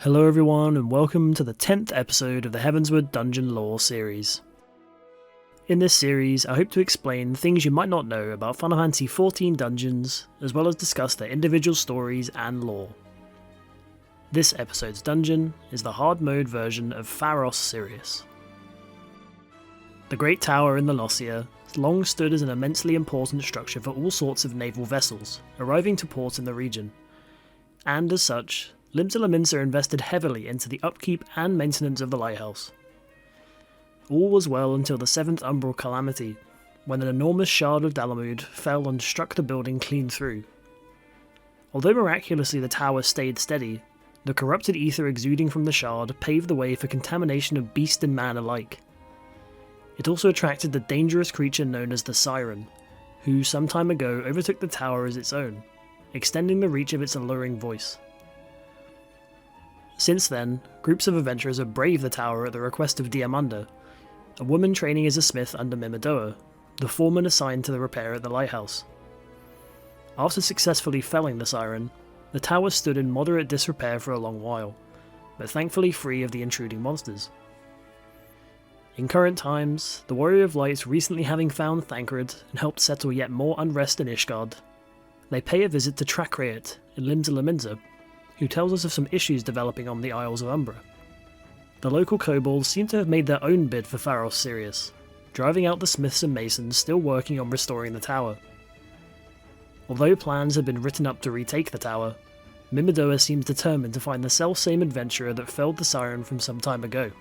Hello everyone and welcome to the 10th episode of the Heavensward Dungeon Lore series. In this series I hope to explain things you might not know about Final Fantasy XIV dungeons, as well as discuss their individual stories and lore. This episode's dungeon is the hard mode version of Pharos Sirius. The Great Tower in the Locia has long stood as an immensely important structure for all sorts of naval vessels arriving to port in the region, and as such, Limsa invested heavily into the upkeep and maintenance of the lighthouse. All was well until the 7th Umbral Calamity, when an enormous shard of Dalamud fell and struck the building clean through. Although miraculously the tower stayed steady, the corrupted ether exuding from the shard paved the way for contamination of beast and man alike. It also attracted the dangerous creature known as the Siren, who some time ago overtook the tower as its own, extending the reach of its alluring voice. Since then, groups of adventurers have braved the tower at the request of Diamanda, a woman training as a smith under Mimidoa, the foreman assigned to the repair at the lighthouse. After successfully felling the Siren, the tower stood in moderate disrepair for a long while, but thankfully free of the intruding monsters. In current times, the Warrior of Light recently having found Thancred and helped settle yet more unrest in Ishgard, they pay a visit to Trakrayet in Limsa, who tells us of some issues developing on the Isles of Umbra. The local kobolds seem to have made their own bid for Pharos Sirius, driving out the smiths and masons still working on restoring the tower. Although plans had been written up to retake the tower, Mimidoa seems determined to find the self-same adventurer that felled the Siren from some time ago.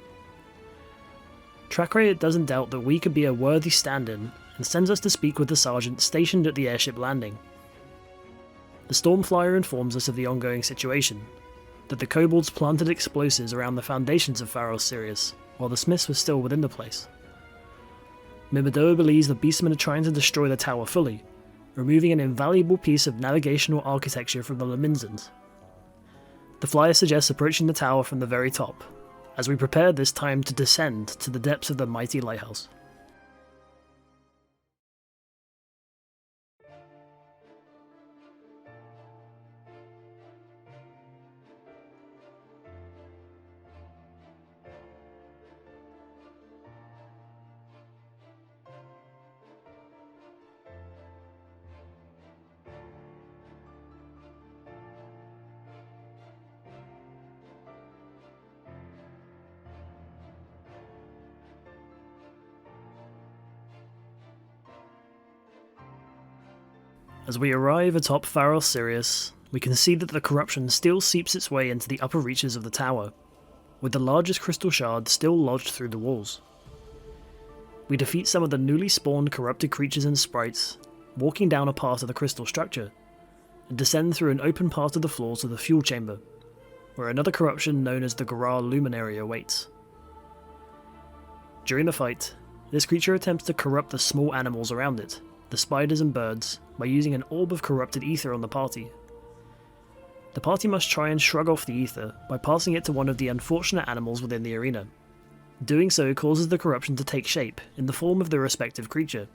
Trakrayet doesn't doubt that we could be a worthy stand-in, and sends us to speak with the sergeant stationed at the airship landing. The Stormflyer informs us of the ongoing situation, that the kobolds planted explosives around the foundations of Pharos Sirius, while the smiths were still within the place. Mimidoa believes the beastmen are trying to destroy the tower fully, removing an invaluable piece of navigational architecture from the Laminsans. The flyer suggests approaching the tower from the very top, as we prepare this time to descend to the depths of the mighty lighthouse. As we arrive atop Pharos Sirius, we can see that the corruption still seeps its way into the upper reaches of the tower, with the largest crystal shard still lodged through the walls. We defeat some of the newly spawned corrupted creatures and sprites, walking down a part of the crystal structure, and descend through an open part of the floor to the fuel chamber, where another corruption known as the Gorar Luminary awaits. During the fight, this creature attempts to corrupt the small animals around it, the spiders and birds, by using an orb of corrupted ether on the party. The party must try and shrug off the ether by passing it to one of the unfortunate animals within the arena. Doing so causes the corruption to take shape in the form of the respective creature.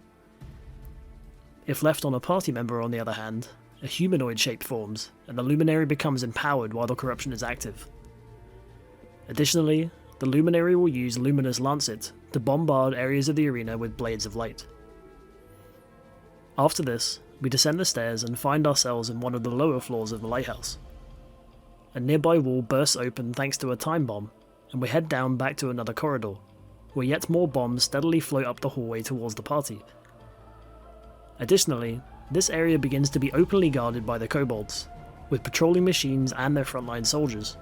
If left on a party member, on the other hand, a humanoid shape forms, and the luminary becomes empowered while the corruption is active. Additionally, the luminary will use Luminous Lancet to bombard areas of the arena with blades of light. After this, we descend the stairs and find ourselves in one of the lower floors of the lighthouse. A nearby wall bursts open thanks to a time bomb, and we head down back to another corridor, where yet more bombs steadily float up the hallway towards the party. Additionally, this area begins to be openly guarded by the kobolds, with patrolling machines and their frontline soldiers.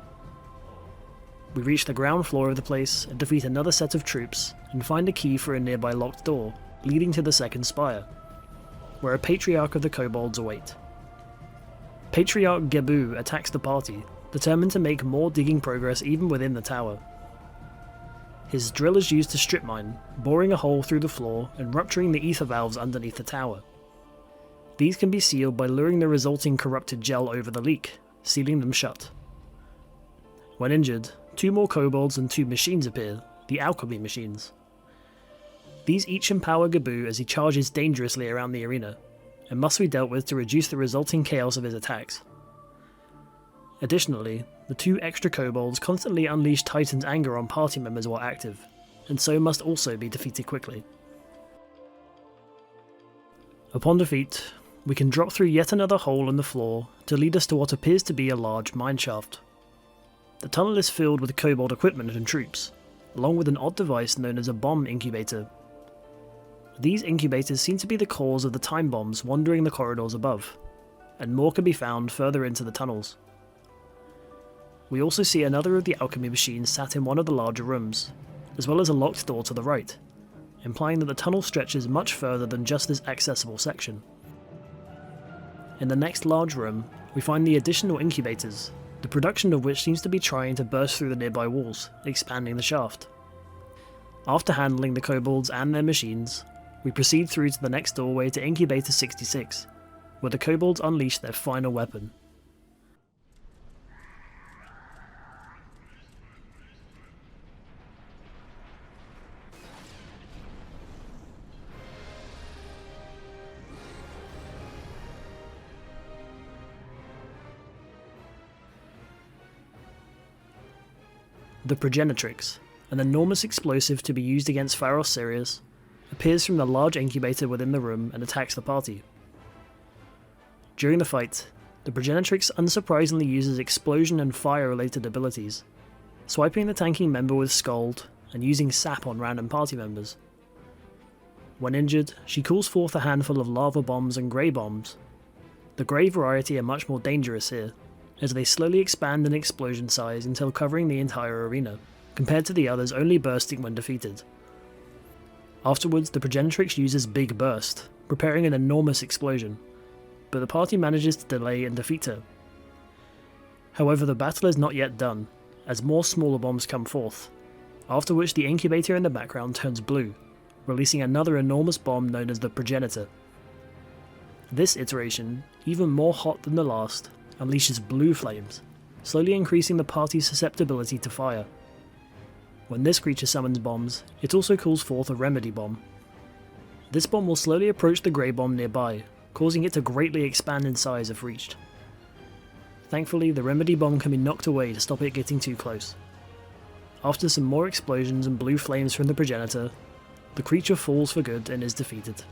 We reach the ground floor of the place and defeat another set of troops, and find a key for a nearby locked door, leading to the second spire, where a Patriarch of the Kobolds await. Patriarch Gebu attacks the party, determined to make more digging progress even within the tower. His drill is used to strip mine, boring a hole through the floor and rupturing the ether valves underneath the tower. These can be sealed by luring the resulting corrupted gel over the leak, sealing them shut. When injured, 2 more kobolds and 2 machines appear, the alchemy machines. These each empower Gebu as he charges dangerously around the arena, and must be dealt with to reduce the resulting chaos of his attacks. Additionally, the 2 extra kobolds constantly unleash Titan's anger on party members while active, and so must also be defeated quickly. Upon defeat, we can drop through yet another hole in the floor to lead us to what appears to be a large mineshaft. The tunnel is filled with kobold equipment and troops, along with an odd device known as a bomb incubator. These incubators seem to be the cause of the time bombs wandering the corridors above, and more can be found further into the tunnels. We also see another of the alchemy machines sat in one of the larger rooms, as well as a locked door to the right, implying that the tunnel stretches much further than just this accessible section. In the next large room, we find the additional incubators, the production of which seems to be trying to burst through the nearby walls, expanding the shaft. After handling the kobolds and their machines, we proceed through to the next doorway to Incubator 66, where the kobolds unleash their final weapon. The Progenitrix, an enormous explosive to be used against Pharos Sirius, appears from the large incubator within the room and attacks the party. During the fight, the Progenitrix unsurprisingly uses explosion and fire related abilities, swiping the tanking member with Scald and using sap on random party members. When injured, she calls forth a handful of lava bombs and grey bombs. The grey variety are much more dangerous here, as they slowly expand in explosion size until covering the entire arena, compared to the others only bursting when defeated. Afterwards, the Progenitrix uses Big Burst, preparing an enormous explosion, but the party manages to delay and defeat her. However, the battle is not yet done, as more smaller bombs come forth, after which the incubator in the background turns blue, releasing another enormous bomb known as the Progenitor. This iteration, even more hot than the last, unleashes blue flames, slowly increasing the party's susceptibility to fire. When this creature summons bombs, it also calls forth a remedy bomb. This bomb will slowly approach the grey bomb nearby, causing it to greatly expand in size if reached. Thankfully, the remedy bomb can be knocked away to stop it getting too close. After some more explosions and blue flames from the Progenitor, the creature falls for good and is defeated.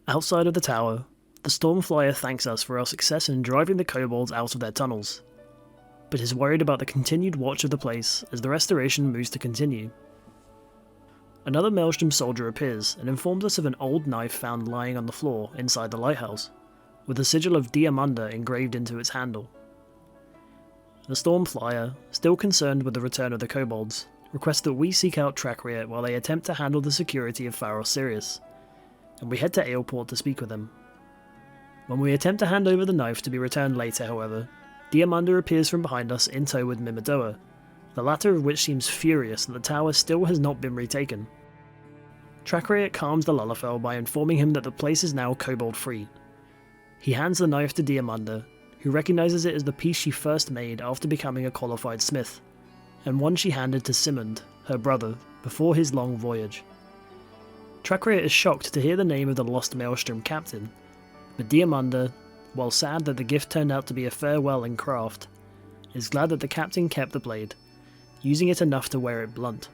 Outside of the tower, the Stormflyer thanks us for our success in driving the kobolds out of their tunnels, but is worried about the continued watch of the place as the restoration moves to continue. Another Maelstrom soldier appears and informs us of an old knife found lying on the floor inside the lighthouse, with the sigil of Diamanda engraved into its handle. The Stormflyer, still concerned with the return of the kobolds, requests that we seek out Trakriot while they attempt to handle the security of Pharos Sirius, and we head to Aleport to speak with him. When we attempt to hand over the knife to be returned later, however, Diamanda appears from behind us in tow with Mimidoa, the latter of which seems furious that the tower still has not been retaken. Trakriot calms the Lullafell by informing him that the place is now kobold-free. He hands the knife to Diamanda, who recognises it as the piece she first made after becoming a qualified smith, and one she handed to Simond, her brother, before his long voyage. Trakriot is shocked to hear the name of the lost Maelstrom captain, but Diamanda, while sad that the gift turned out to be a farewell in craft, is glad that the captain kept the blade, using it enough to wear it blunt.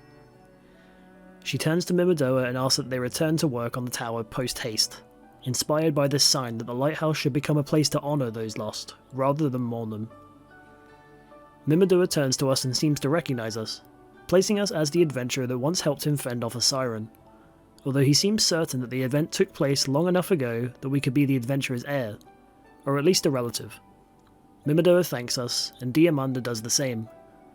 She turns to Mimidoa and asks that they return to work on the tower post-haste, inspired by this sign that the lighthouse should become a place to honour those lost, rather than mourn them. Mimidoa turns to us and seems to recognise us, placing us as the adventurer that once helped him fend off a siren, although he seems certain that the event took place long enough ago that we could be the adventurer's heir, or at least a relative. Mimidoa thanks us, and Diamanda does the same,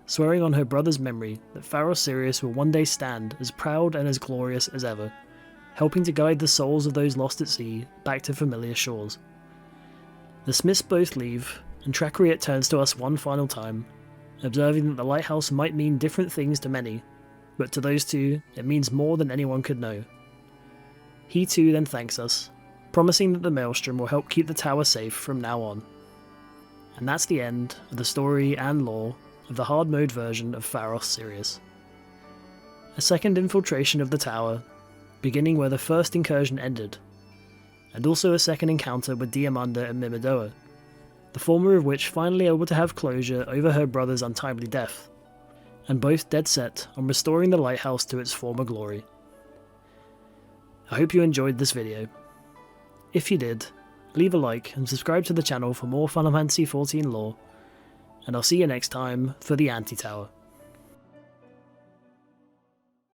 swearing on her brother's memory that Pharos Sirius will one day stand as proud and as glorious as ever, helping to guide the souls of those lost at sea back to familiar shores. The Smiths both leave, and Trakriot turns to us one final time, observing that the lighthouse might mean different things to many, but to those two, it means more than anyone could know. He too then thanks us, promising that the Maelstrom will help keep the tower safe from now on. And that's the end of the story and lore of the hard mode version of Pharos Sirius. A second infiltration of the tower, beginning where the first incursion ended, and also a second encounter with Diamanda and Mimidoa, the former of which finally able to have closure over her brother's untimely death, and both dead set on restoring the lighthouse to its former glory. I hope you enjoyed this video. If you did, leave a like and subscribe to the channel for more Final Fantasy XIV lore, and I'll see you next time for the Anti-Tower.